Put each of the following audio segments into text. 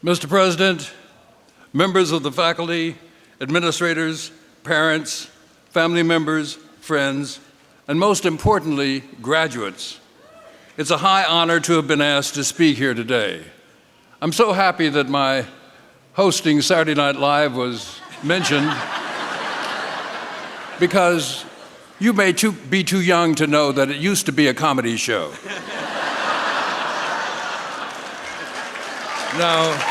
Mr. President, members of the faculty, administrators, parents, family members, friends, and most importantly, graduates, it's a high honor to have been asked to speak here today. I'm so happy that my hosting Saturday Night Live was mentioned because you may be too young to know that it used to be a comedy show. Now,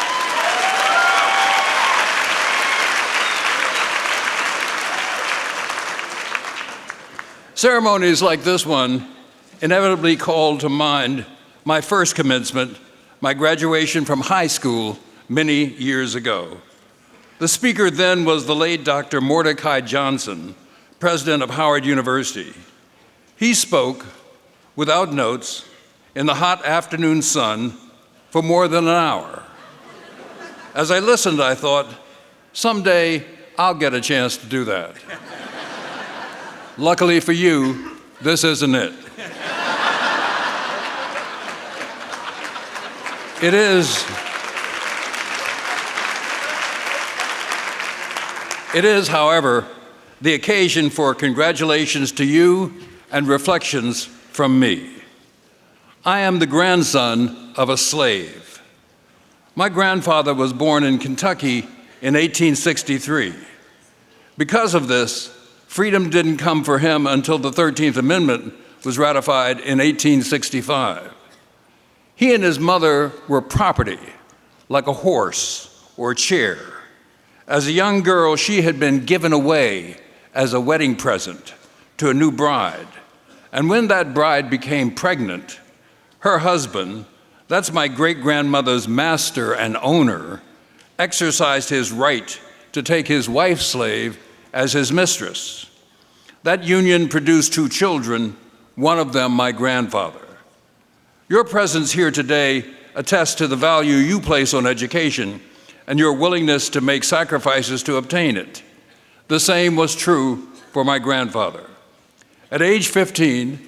ceremonies like this one inevitably call to mind my first commencement, my graduation from high school many years ago. The speaker then was the late Dr. Mordecai Johnson, president of Howard University. He spoke without notes in the hot afternoon sun for more than an hour. As I listened, I thought, someday I'll get a chance to do that. Luckily for you, this isn't it. It is, however, the occasion for congratulations to you and reflections from me. I am the grandson of a slave. My grandfather was born in Kentucky in 1863. Because of this, freedom didn't come for him until the 13th Amendment was ratified in 1865. He and his mother were property, like a horse or a chair. As a young girl, she had been given away as a wedding present to a new bride. And when that bride became pregnant, her husband, that's my great-grandmother's master and owner, exercised his right to take his wife's slave as his mistress. That union produced two children, one of them my grandfather. Your presence here today attests to the value you place on education and your willingness to make sacrifices to obtain it. The same was true for my grandfather. At age 15,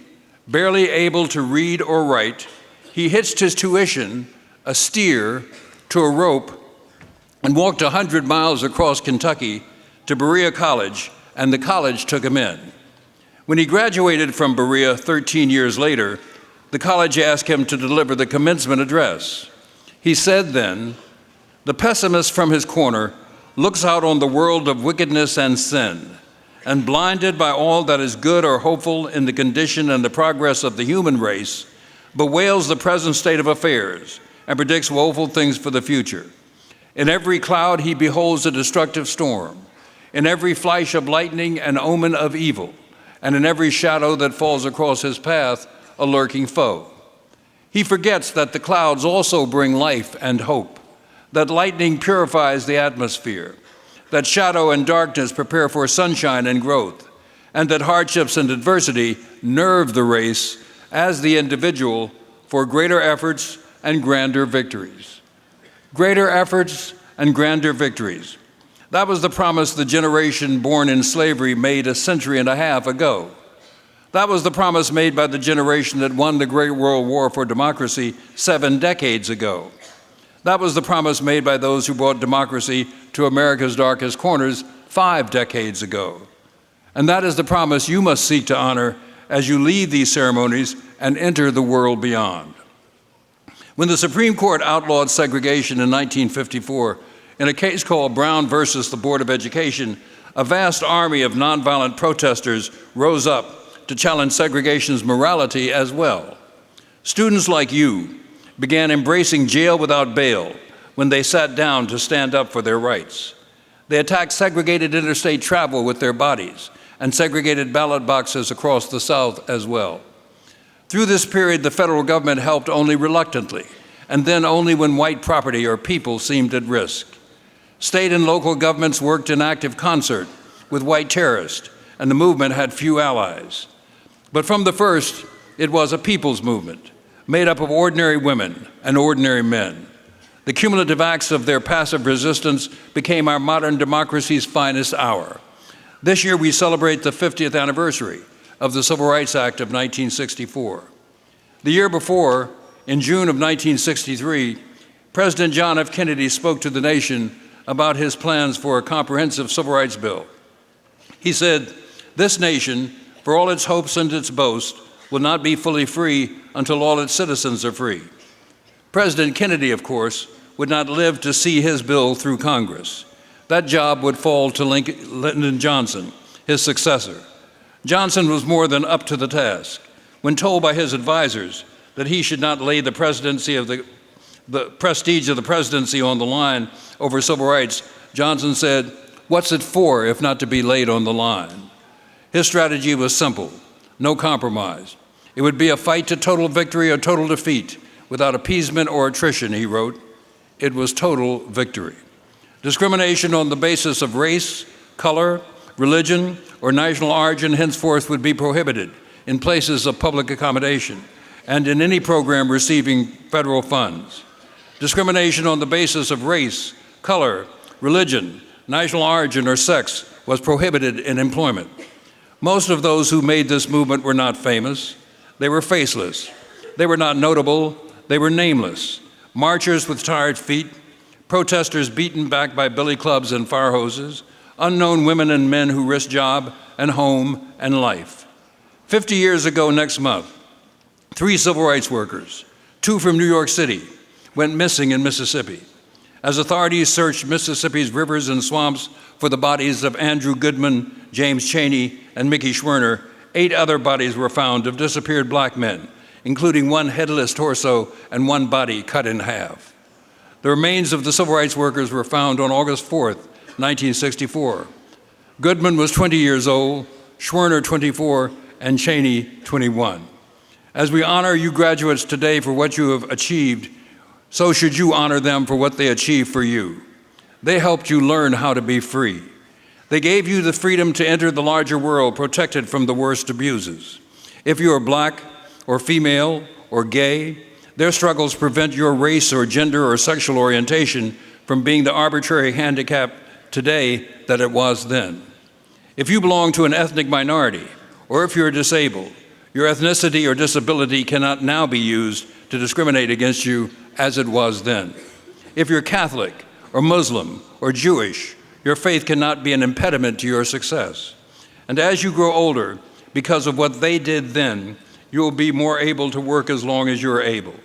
barely able to read or write, he hitched his tuition, a steer, to a rope and walked 100 miles across Kentucky to Wagner College, and the college took him in. When he graduated from Berea 13 years later, the college asked him to deliver the commencement address. He said then, "The pessimist from his corner looks out on the world of wickedness and sin, and blinded by all that is good or hopeful in the condition and the progress of the human race, bewails the present state of affairs and predicts woeful things for the future. In every cloud he beholds a destructive storm, in every flash of lightning an omen of evil, and in every shadow that falls across his path a lurking foe. He forgets that the clouds also bring life and hope, that lightning purifies the atmosphere, that shadow and darkness prepare for sunshine and growth, and that hardships and adversity nerve the race as the individual for greater efforts and grander victories." Greater efforts and grander victories. That was the promise the generation born in slavery made a century and a half ago. That was the promise made by the generation that won the Great World War for democracy 7 decades ago. That was the promise made by those who brought democracy to America's darkest corners 5 decades ago. And that is the promise you must seek to honor as you leave these ceremonies and enter the world beyond. When the Supreme Court outlawed segregation in 1954, in a case called Brown versus the Board of Education, a vast army of nonviolent protesters rose up to challenge segregation's morality as well. Students like you began embracing jail without bail when they sat down to stand up for their rights. They attacked segregated interstate travel with their bodies and segregated ballot boxes across the South as well. Through this period, the federal government helped only reluctantly, and then only when white property or people seemed at risk. State and local governments worked in active concert with white terrorists, and the movement had few allies. But from the first, it was a people's movement, made up of ordinary women and ordinary men. The cumulative acts of their passive resistance became our modern democracy's finest hour. This year, we celebrate the 50th anniversary of the Civil Rights Act of 1964. The year before, in June of 1963, President John F. Kennedy spoke to the nation about his plans for a comprehensive civil rights bill. He said, "This nation, for all its hopes and its boast, will not be fully free until all its citizens are free." President Kennedy, of course, would not live to see his bill through Congress. That job would fall to Lyndon Johnson, his successor. Johnson was more than up to the task. When told by his advisors that he should not lay the prestige of the presidency on the line over civil rights, Johnson said, "What's it for if not to be laid on the line?" His strategy was simple: no compromise. It would be a fight to total victory or total defeat, without appeasement or attrition, he wrote. It was total victory. Discrimination on the basis of race, color, religion, or national origin henceforth would be prohibited in places of public accommodation and in any program receiving federal funds. Discrimination on the basis of race, color, religion, national origin, or sex was prohibited in employment. Most of those who made this movement were not famous. They were faceless. They were not notable. They were nameless. Marchers with tired feet, protesters beaten back by billy clubs and fire hoses, unknown women and men who risked job and home and life. 50 years ago next month, 3 civil rights workers, 2 from New York City, went missing in Mississippi. As authorities searched Mississippi's rivers and swamps for the bodies of Andrew Goodman, James Chaney, and Mickey Schwerner, 8 other bodies were found of disappeared black men, including 1 headless torso and 1 body cut in half. The remains of the civil rights workers were found on August 4th, 1964. Goodman was 20 years old, Schwerner 24, and Chaney 21. As we honor you graduates today for what you have achieved, so should you honor them for what they achieved for you. They helped you learn how to be free. They gave you the freedom to enter the larger world protected from the worst abuses. If you are black or female or gay, their struggles prevent your race or gender or sexual orientation from being the arbitrary handicap today that it was then. If you belong to an ethnic minority, or if you're disabled, your ethnicity or disability cannot now be used to discriminate against you as it was then. If you're Catholic or Muslim or Jewish, your faith cannot be an impediment to your success. And as you grow older, because of what they did then, you will be more able to work as long as you're able.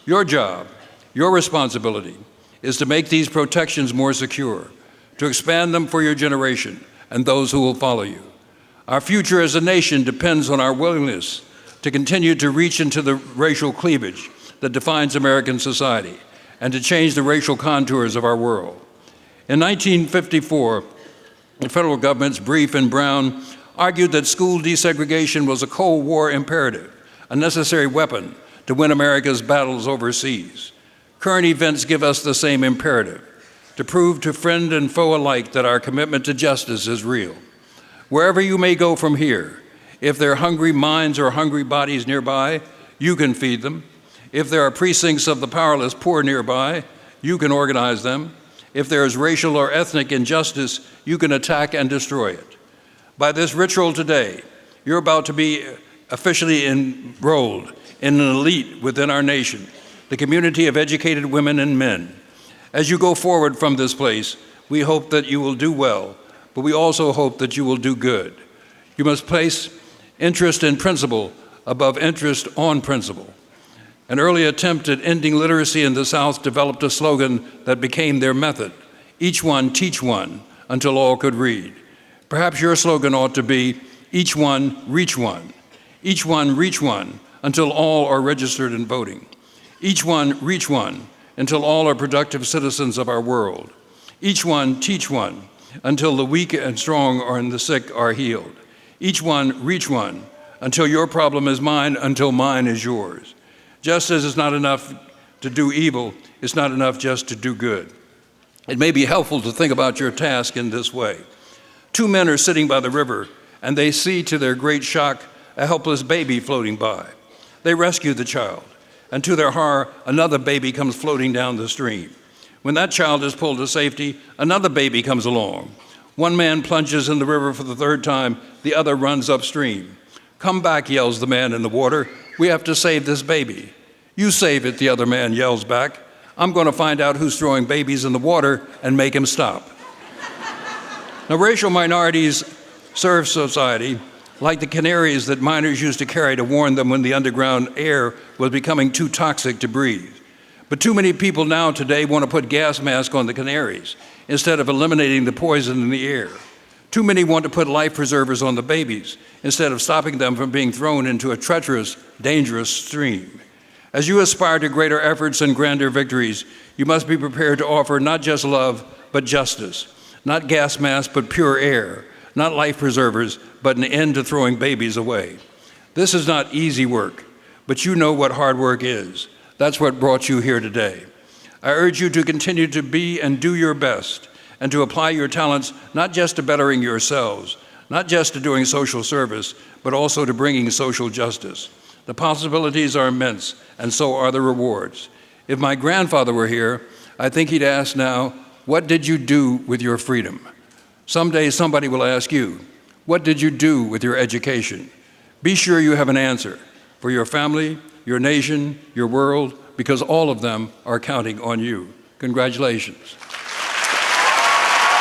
Your job, your responsibility, is to make these protections more secure, to expand them for your generation and those who will follow you. Our future as a nation depends on our willingness to continue to reach into the racial cleavage that defines American society and to change the racial contours of our world. In 1954, the federal government's brief in Brown argued that school desegregation was a Cold War imperative, a necessary weapon to win America's battles overseas. Current events give us the same imperative, to prove to friend and foe alike that our commitment to justice is real. Wherever you may go from here, if there are hungry minds or hungry bodies nearby, you can feed them. If there are precincts of the powerless poor nearby, you can organize them. If there is racial or ethnic injustice, you can attack and destroy it. By this ritual today, you're about to be officially enrolled in an elite within our nation, the community of educated women and men. As you go forward from this place, we hope that you will do well, but we also hope that you will do good. You must place interest in principle above interest on principle. An early attempt at ending literacy in the South developed a slogan that became their method: each one teach one until all could read. Perhaps your slogan ought to be each one reach one. Each one reach one until all are registered in voting. Each one reach one until all are productive citizens of our world. Each one teach one until the weak and strong and the sick are healed. Each one reach one until your problem is mine, until mine is yours. Just as it's not enough to do evil, it's not enough just to do good. It may be helpful to think about your task in this way. 2 men are sitting by the river, and they see, to their great shock, a helpless baby floating by. They rescue the child, and to their horror, another baby comes floating down the stream. When that child is pulled to safety, another baby comes along. One man plunges in the river for the 3rd time, the other runs upstream. "Come back," yells the man in the water. "We have to save this baby." "You save it," the other man yells back. I'm going to find out who's throwing babies in the water and make him stop. Now, racial minorities serve society like the canaries that miners used to carry to warn them when the underground air was becoming too toxic to breathe. But too many people now today want to put gas masks on the canaries instead of eliminating the poison in the air. Too many want to put life preservers on the babies instead of stopping them from being thrown into a treacherous, dangerous stream. As you aspire to greater efforts and grander victories, you must be prepared to offer not just love, but justice. Not gas masks, but pure air. Not life preservers, but an end to throwing babies away. This is not easy work, but you know what hard work is. That's what brought you here today. I urge you to continue to be and do your best, and to apply your talents not just to bettering yourselves, not just to doing social service, but also to bringing social justice. The possibilities are immense, and so are the rewards. If my grandfather were here, I think he'd ask now, what did you do with your freedom? Someday somebody will ask you, what did you do with your education? Be sure you have an answer for your family, your nation, your world, because all of them are counting on you. Congratulations.